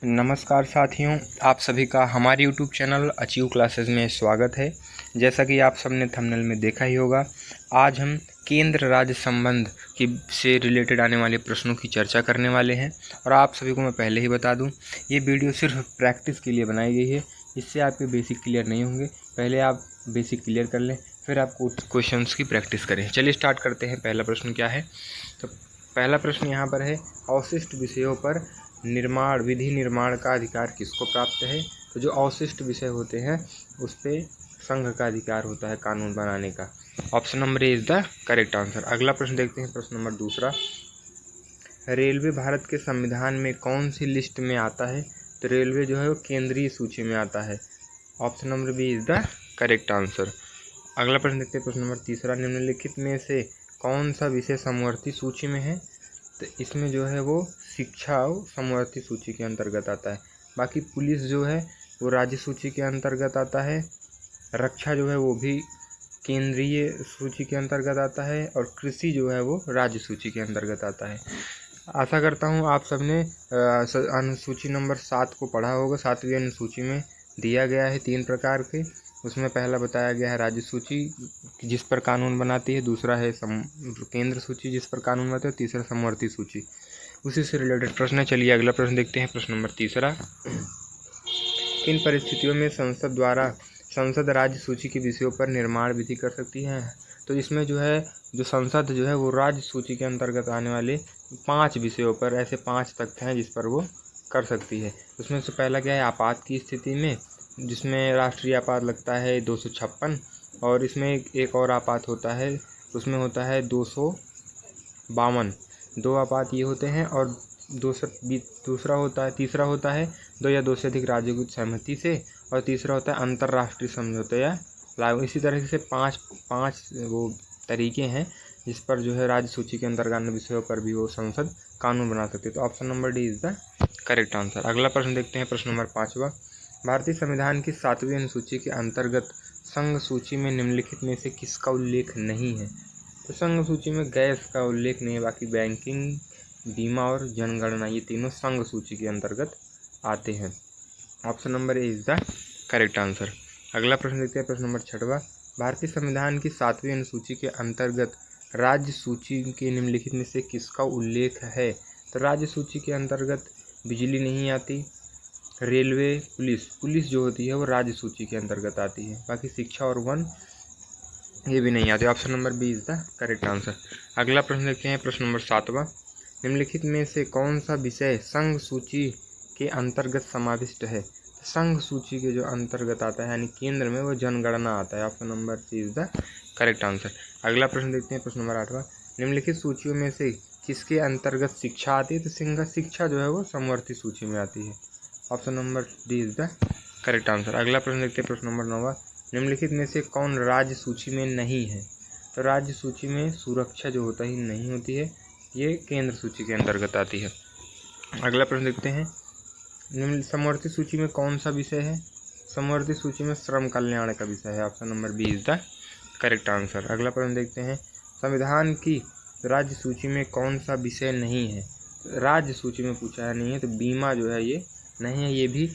नमस्कार साथियों, आप सभी का हमारे YouTube चैनल अचीव क्लासेस में स्वागत है। जैसा कि आप सबने थंबनेल में देखा ही होगा, आज हम केंद्र राज्य संबंध की से रिलेटेड आने वाले प्रश्नों की चर्चा करने वाले हैं। और आप सभी को मैं पहले ही बता दूं, ये वीडियो सिर्फ प्रैक्टिस के लिए बनाई गई है। इससे आपके बेसिक क्लियर नहीं होंगे। पहले आप बेसिक क्लियर कर लें, फिर आप क्वेश्चंस की प्रैक्टिस करें। चलिए स्टार्ट करते हैं। पहला प्रश्न क्या है? तो पहला प्रश्न यहाँ पर है, अवशिष्ट विषयों पर विधि निर्माण का अधिकार किसको प्राप्त है? तो जो अवशिष्ट विषय होते हैं उस पर संघ का अधिकार होता है कानून बनाने का। Option number A is the correct answer. अगला प्रश्न देखते हैं, प्रश्न नंबर दूसरा। रेलवे भारत के संविधान में कौन सी लिस्ट में आता है? तो रेलवे जो है वो केंद्रीय सूची में आता है। Option number B is the correct answer. अगला प्रश्न देखते हैं, प्रश्न नंबर तीसरा। निम्नलिखित में से कौन सा विषय समवर्ती सूची में है? तो इसमें जो है वो शिक्षा समवर्ती सूची के अंतर्गत आता है। बाकी पुलिस जो है वो राज्य सूची के अंतर्गत आता है। रक्षा जो है वो भी केंद्रीय सूची के अंतर्गत आता है। और कृषि जो है वो राज्य सूची के अंतर्गत आता है। आशा करता हूँ आप सबने अनुसूची नंबर 7 को पढ़ा होगा। 7वीं अनुसूची में दिया गया है 3 प्रकार के। उसमें पहला बताया गया है राज्य सूची जिस पर कानून बनाती है, दूसरा है केंद्र सूची जिस पर कानून बनाते हैं, तीसरा समवर्ती सूची। उसी से रिलेटेड प्रश्न है। चलिए अगला प्रश्न देखते हैं, प्रश्न नंबर तीसरा। किन परिस्थितियों में संसद राज्य सूची के विषयों पर निर्माण विधि कर सकती है? तो इसमें जो है संसद जो है वो राज्य सूची के अंतर्गत आने वाले 5 विषयों पर, ऐसे 5 तथ्य हैं जिस पर वो कर सकती है। उसमें से पहला क्या है, आपात की स्थिति में, जिसमें राष्ट्रीय आपात लगता है 256। और इसमें एक और आपात होता है, उसमें होता है 252। 2 आपात ये होते हैं। और तीसरा होता है 2 या 2 से अधिक राज्यों की सहमति से। और तीसरा होता है अंतर्राष्ट्रीय समझौते या लागू। इसी तरह से पांच वो तरीके हैं जिस पर जो है राज्य सूची के अंतर्गत विषयों पर भी वो संसद कानून बना सकती है। तो option number D is the correct answer. अगला प्रश्न देखते हैं, प्रश्न नंबर 5वां। भारतीय संविधान की 7वीं अनुसूची के अंतर्गत संघ सूची में निम्नलिखित में से किसका उल्लेख नहीं है? तो संघ सूची में गैस का उल्लेख नहीं है। बाकी बैंकिंग, बीमा और जनगणना ये तीनों संघ सूची के अंतर्गत आते हैं। Option number A is the correct answer. अगला प्रश्न देखते हैं, प्रश्न नंबर 6वां। भारतीय संविधान की 7वीं अनुसूची के अंतर्गत राज्य सूची के निम्नलिखित में से किसका उल्लेख है? तो राज्य सूची के अंतर्गत बिजली नहीं आती। रेलवे, पुलिस जो होती है वो राज्य सूची के अंतर्गत आती है। बाकी शिक्षा और वन ये भी नहीं आते। Option number B is the correct answer. अगला प्रश्न देखते हैं, प्रश्न नंबर 7वां। निम्नलिखित में से कौन सा विषय संघ सूची के अंतर्गत समाविष्ट है? संघ सूची के जो अंतर्गत आता है यानी केंद्र में, वो जनगणना आता है। Option number C is the correct answer. अगला प्रश्न देखते हैं, प्रश्न नंबर 8वां। निम्नलिखित सूचियों में से किसके अंतर्गत शिक्षा आती है? तो शिक्षा जो है वो समवर्ती सूची में आती है। Option number D is the correct answer. अगला प्रश्न देखते हैं, प्रश्न नंबर 9वां। निम्नलिखित में से कौन राज्य सूची में नहीं है? तो राज्य सूची में सुरक्षा जो होता ही नहीं होती है, ये केंद्र सूची के अंतर्गत आती है। अगला प्रश्न देखते हैं, निम्न समवर्ती सूची में कौन सा विषय है? समवर्ती सूची में श्रम कल्याण का विषय है। Option number B is the correct answer. अगला प्रश्न देखते हैं, संविधान की राज्य सूची में कौन सा विषय नहीं है? राज्य सूची में पूछा है, नहीं है, तो बीमा जो है ये नहीं है, ये भी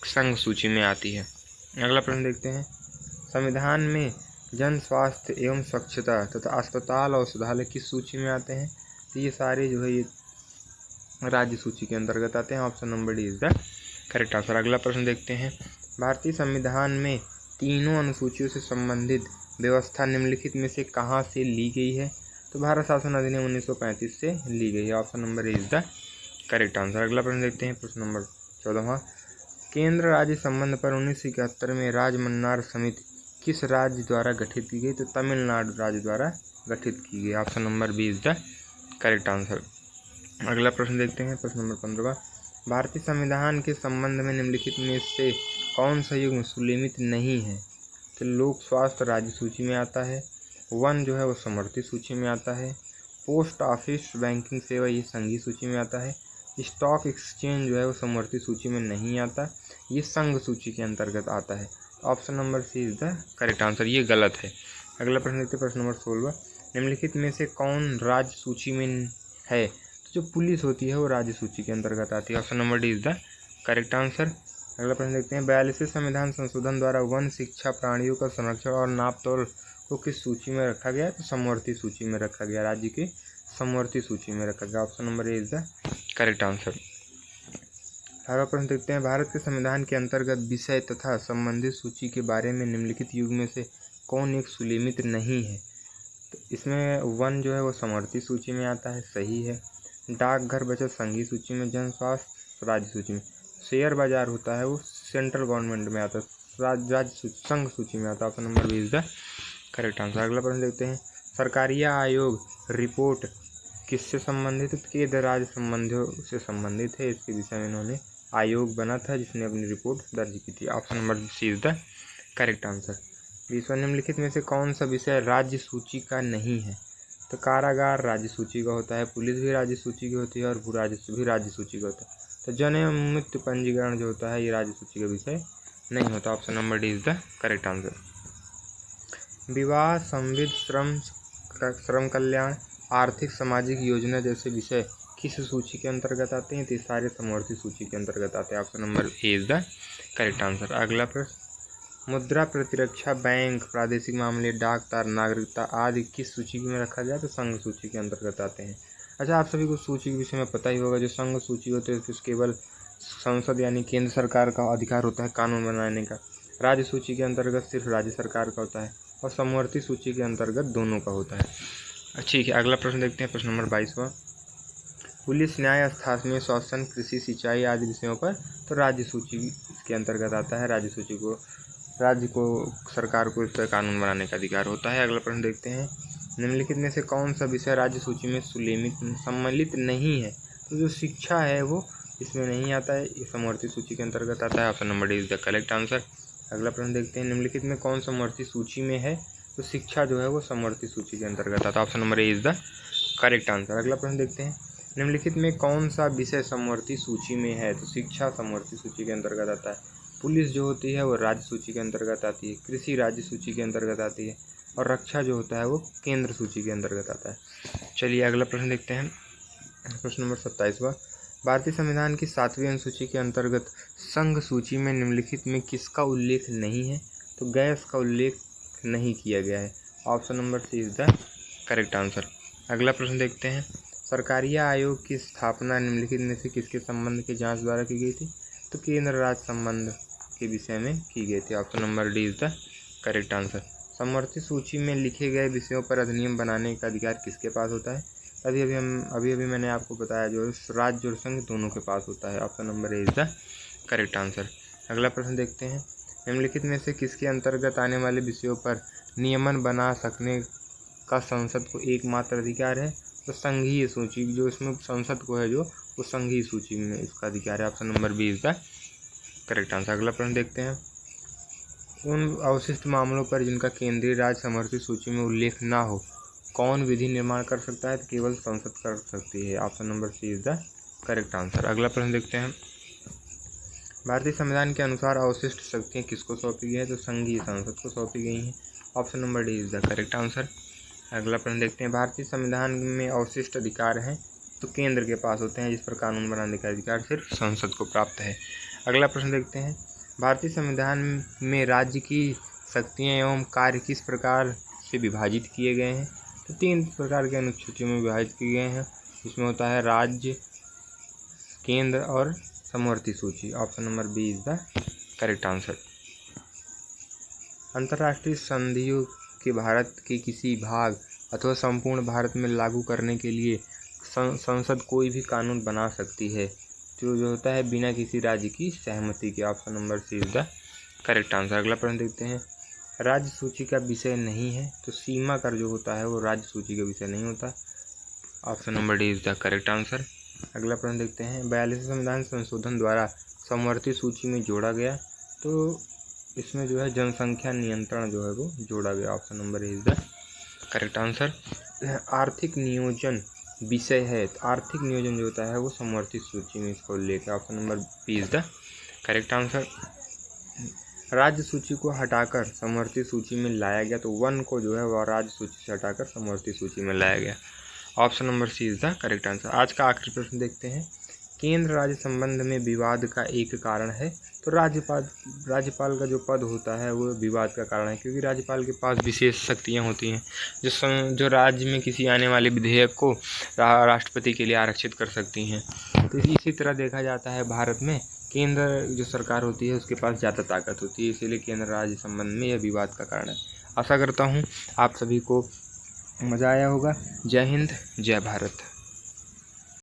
संघ सूची में आती है। अगला प्रश्न देखते हैं, संविधान में जन स्वास्थ्य एवं स्वच्छता तथा अस्पताल और औषधालय किस सूची में आते हैं? तो ये सारे जो है ये राज्य सूची के अंतर्गत आते हैं। Option number D is the correct answer. अगला प्रश्न देखते हैं, भारतीय संविधान में तीनों अनुसूचियों से संबंधित व्यवस्था निम्नलिखित में से कहाँ से ली गई है? तो भारत शासन अधिनियम 1935 से ली गई है। Option number A is the correct answer. अगला प्रश्न देखते हैं, प्रश्न नंबर 14वां। केंद्र राज्य संबंध पर 1971 में राजमन्नार समिति किस राज्य द्वारा गठित की गई? तो तमिलनाडु राज्य द्वारा गठित की गई। Option number B is the correct answer. अगला प्रश्न देखते हैं, प्रश्न नंबर 15वां। भारतीय संविधान के संबंध में निम्नलिखित में से कौन सा युग्म सुलेमित नहीं है? तो लोक स्वास्थ्य राज्य सूची में आता है। वन जो है वो समवर्ती सूची में आता है। पोस्ट ऑफिस बैंकिंग सेवा ये संघीय सूची में आता है। स्टॉक एक्सचेंज जो है वो समवर्ती सूची में नहीं आता, ये संघ सूची के अंतर्गत आता है। Option number C is the correct answer, ये गलत है। अगला प्रश्न देखते हैं, प्रश्न नंबर 16वां। निम्नलिखित में से कौन राज्य सूची में है? तो जो पुलिस होती है वो राज्य सूची के अंतर्गत आती है। Option number D is the correct answer. अगला प्रश्न देखते हैं 42वें संविधान संशोधन द्वारा वन शिक्षा, प्राणियों का संरक्षण और नापतोल को किस सूची में रखा गया? तो समवर्ती सूची में रखा गया, राज्य की समवर्ती सूची में रखा गया। Option number A is the correct answer. 18वां प्रश्न देखते हैं भारत के संविधान के अंतर्गत विषय तथा संबंधित सूची के बारे में निम्नलिखित युग में से कौन एक सुनिश्चित नहीं है? तो इसमें वन जो है वो समवर्ती सूची में आता है, सही है। डाकघर बचत संघीय सूची में, जन स्वास्थ्य राज्य सूची में, शेयर बाजार होता है वो सेंट्रल गवर्नमेंट में आता है, राज्य संघ सूची में आता है। Option number B is the correct answer. अगला प्रश्न देखते हैं सरकारीय आयोग रिपोर्ट किससे संबंधित? केंद्र राज्य संबंधियों से संबंधित है। इसके विषय में इन्होंने आयोग बना था जिसने अपनी रिपोर्ट दर्ज की थी। Option number C is the correct answer. 20वां निम्नलिखित में से कौन सा विषय राज्य सूची का नहीं है? तो कारागार राज्य सूची का होता है, पुलिस भी राज्य सूची की होती है और भू राजस्व भी राज्य सूची का होता है। तो जन एवं मृत्यु पंजीकरण जो होता है ये राज्य सूची का विषय नहीं होता। Option number D is the correct answer. विवाह, संविदा, श्रम कल्याण, आर्थिक सामाजिक योजना जैसे विषय किस सूची के अंतर्गत आते हैं? तो सारे समवर्ती सूची के अंतर्गत आते हैं। Option number A is the correct answer. अगला प्रश्न मुद्रा प्रतिरक्षा बैंक, प्रादेशिक मामले, डाक तार, नागरिकता आदि किस सूची में रखा गया? तो संघ सूची के अंतर्गत आते हैं। अच्छा, आप सभी को सूची के विषय में पता ही होगा। जो संघ सूची होती है तो केवल संसद यानी केंद्र सरकार का अधिकार होता है कानून बनाने का। राज्य सूची के अंतर्गत सिर्फ राज्य सरकार का होता है और समवर्ती सूची के अंतर्गत दोनों का होता है। ठीक है, अगला प्रश्न देखते हैं, प्रश्न नंबर 22वां पुलिस, न्याय, स्थानीय शासन, कृषि, सिंचाई आदि विषयों पर तो राज्य सूची के अंतर्गत आता है। राज्य को सरकार को इस पर कानून बनाने का अधिकार होता है। अगला प्रश्न देखते हैं निम्नलिखित में से कौन सा विषय राज्य सूची में सम्मिलित नहीं है? तो जो शिक्षा है वो इसमें नहीं आता है, ये समवर्ती सूची के अंतर्गत आता है। Option number D is the correct answer. अगला प्रश्न देखते हैं निम्नलिखित में कौन समवर्ती सूची में है? तो शिक्षा जो है वो समवर्ती सूची के अंतर्गत आता है। Option number A is the correct answer. अगला प्रश्न देखते हैं निम्नलिखित में कौन सा विषय समवर्ती सूची में है? तो शिक्षा समवर्ती सूची के अंतर्गत आता है। पुलिस जो होती है वो राज्य सूची के अंतर्गत आती है, कृषि राज्य सूची के अंतर्गत आती है और रक्षा जो होता है वो केंद्र सूची के अंतर्गत आता है। चलिए अगला प्रश्न देखते हैं, प्रश्न नंबर 27वां भारतीय संविधान की 7वीं अनुसूची के अंतर्गत संघ सूची में निम्नलिखित में किसका उल्लेख नहीं है? तो गैस का उल्लेख नहीं किया गया है। Option number C is the correct answer. अगला प्रश्न देखते हैं सरकारीय आयोग की स्थापना निम्नलिखित में से किसके संबंध के जांच द्वारा की गई थी? तो केंद्र राज्य संबंध के विषय में की गई थी। Option number D is the correct answer. समवर्ती सूची में लिखे गए विषयों पर अधिनियम बनाने का अधिकार किसके पास होता है? अभी मैंने आपको बताया जो राज्य और संघ दोनों के पास होता है। Option number A is the correct answer. अगला प्रश्न देखते हैं निम्नलिखित में से किसके अंतर्गत आने वाले विषयों पर नियमन बना सकने का संसद को एकमात्र अधिकार है? तो संघीय सूची जो इसमें संसद को है जो वो संघीय सूची में इसका अधिकार है। Option number B is the correct answer. अगला प्रश्न देखते हैं उन अवशिष्ट मामलों पर जिनका केंद्रीय राज्य समवर्ती सूची में उल्लेख ना हो कौन विधि निर्माण कर सकता है? तो केवल संसद कर सकती है। Option number C is the correct answer. अगला प्रश्न देखते हैं भारतीय संविधान के अनुसार अवशिष्ट शक्तियाँ किसको सौंपी गई है? तो संघीय संसद को सौंपी गई हैं। Option number D is the correct answer. अगला प्रश्न देखते हैं भारतीय संविधान में अवशिष्ट अधिकार हैं तो केंद्र के पास होते हैं, जिस पर कानून बनाने का अधिकार सिर्फ संसद को प्राप्त है। अगला प्रश्न देखते हैं भारतीय संविधान में राज्य की शक्तियाँ एवं कार्य किस प्रकार से विभाजित किए गए हैं? तो 3 प्रकार के अनुसूचियों में विभाजित किए गए हैं, जिसमें होता है राज्य, केंद्र और समवर्ती सूची। Option number B is the correct answer. अंतर्राष्ट्रीय संधियों के भारत के किसी भाग अथवा संपूर्ण भारत में लागू करने के लिए संसद कोई भी कानून बना सकती है जो होता है बिना किसी राज्य की सहमति के। Option number C is the correct answer. अगला प्रश्न देखते हैं राज्य सूची का विषय नहीं है तो सीमा कर जो होता है वो राज्य सूची का विषय नहीं होता। Option number D is the correct answer. अगला प्रश्न देखते हैं 42वें संविधान संशोधन द्वारा समवर्ती सूची में जोड़ा गया तो इसमें जो है जनसंख्या नियंत्रण जो है वो जोड़ा गया। Option number is the correct answer. आर्थिक नियोजन विषय है तो आर्थिक नियोजन जो होता है वो समवर्ती सूची में इसका उल्लेख है। Option number B is the correct answer. राज्य सूची को हटाकर समवर्ती सूची में लाया गया तो वन को जो है वह राज्य सूची से हटाकर समवर्ती सूची में लाया गया। Option number C is the correct answer. आज का आखिरी प्रश्न देखते हैं केंद्र राज्य संबंध में विवाद का एक कारण है। तो राज्यपाल का जो पद होता है वो विवाद का कारण है, क्योंकि राज्यपाल के पास विशेष शक्तियाँ होती हैं जो राज्य में किसी आने वाले विधेयक को राष्ट्रपति के लिए आरक्षित कर सकती हैं। तो इसी तरह देखा जाता है भारत में केंद्र जो सरकार होती है उसके पास ज़्यादा ताकत होती है, इसीलिए केंद्र राज्य संबंध में यह विवाद का कारण है। आशा करता हूँ आप सभी को मज़ा आया होगा। जय हिंद, जय भारत।